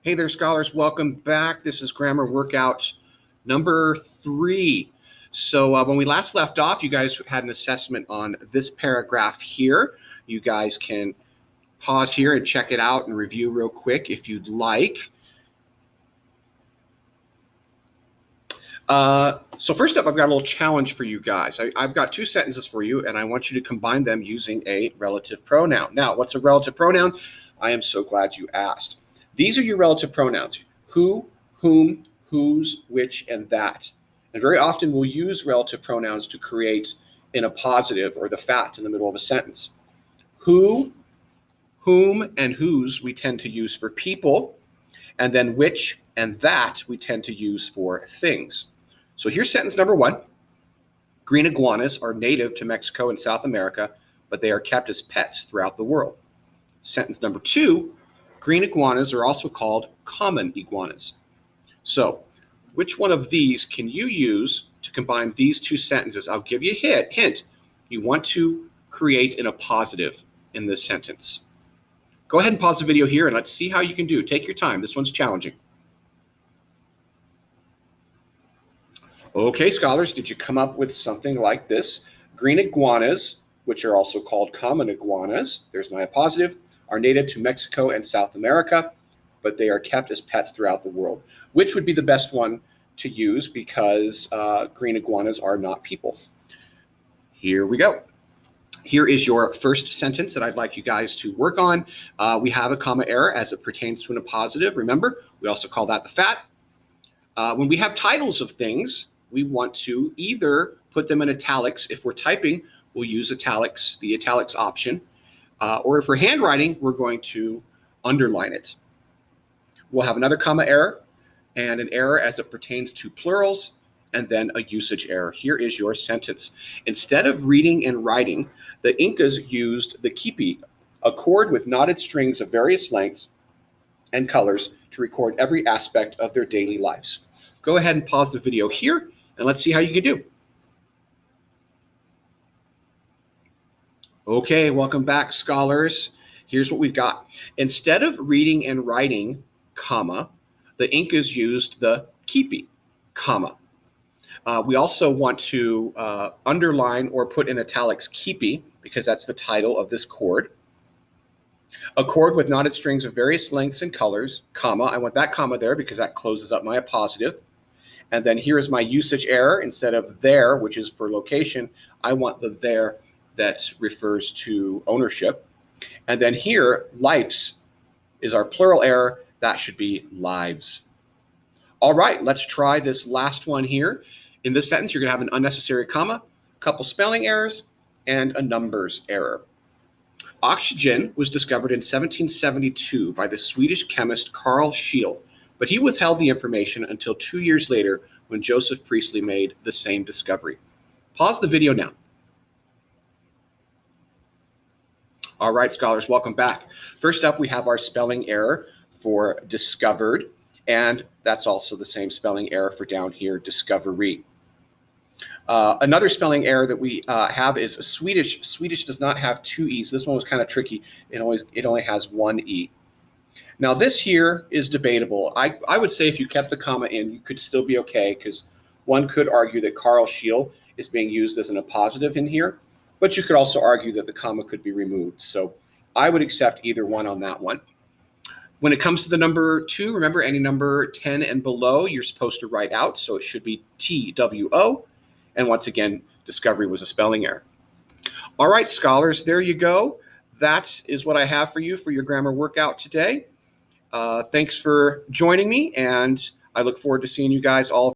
Hey there, scholars. Welcome back. This is grammar workout number 3. So when we last left off, you guys had an assessment on this paragraph here. You guys can pause here and check it out and review real quick if you'd like. So first up, I've got a little challenge for you guys. I've got 2 sentences for you, and I want you to combine them using a relative pronoun. Now, what's a relative pronoun? I am so glad you asked. These are your relative pronouns: who, whom, whose, which, and that. And very often we'll use relative pronouns to create an appositive or the fact in the middle of a sentence. Who, whom, and whose we tend to use for people, and then which and that we tend to use for things. So here's sentence number 1. Green iguanas are native to Mexico and South America, but they are kept as pets throughout the world. Sentence number 2. Green iguanas are also called common iguanas. So, which one of these can you use to combine these 2 sentences? I'll give you a hint. You want to create an appositive in this sentence. Go ahead and pause the video here and let's see how you can do. Take your time. This one's challenging. Okay, scholars, did you come up with something like this? Green iguanas, which are also called common iguanas, there's my appositive, are native to Mexico and South America, but they are kept as pets throughout the world. Which would be the best one to use because green iguanas are not people? Here we go. Here is your first sentence that I'd like you guys to work on. We have a comma error as it pertains to an appositive. Remember, we also call that the fat. When we have titles of things, we want to either put them in italics. If we're typing, we'll use italics, the italics option. Or if we're handwriting, we're going to underline it. We'll have another comma error and an error as it pertains to plurals, and then a usage error. Here is your sentence. Instead of reading and writing, the Incas used the quipi, a cord with knotted strings of various lengths and colors to record every aspect of their daily lives. Go ahead and pause the video here, and let's see how you can do. Okay, welcome back, scholars. Here's what we've got. Instead of reading and writing, comma, the Incas used the quipi, comma. We also want to underline or put in italics quipi because that's the title of this cord. A cord with knotted strings of various lengths and colors, comma. I want that comma there because that closes up my appositive. And then here is my usage error. Instead of there, which is for location, I want the there that refers to ownership. And then here, lives is our plural error. That should be lives. All right, let's try this last one here. In this sentence, you're going to have an unnecessary comma, a couple spelling errors, and a numbers error. Oxygen was discovered in 1772 by the Swedish chemist Carl Scheele, but he withheld the information until 2 years later when Joseph Priestley made the same discovery. Pause the video now. All right, scholars, welcome back. First up, we have our spelling error for discovered, and that's also the same spelling error for down here, discovery. Another spelling error that we have is Swedish. Swedish does not have 2 E's. This one was kind of tricky. It only has 1 E. Now this here is debatable. I would say if you kept the comma in, you could still be okay because one could argue that Carl Scheele is being used as an appositive in here, but you could also argue that the comma could be removed. So I would accept either one on that one. When it comes to the number 2, remember any number 10 and below, you're supposed to write out. So it should be TWO. And once again, discovery was a spelling error. All right, scholars, there you go. That is what I have for you for your grammar workout today. Thanks for joining me, and I look forward to seeing you guys all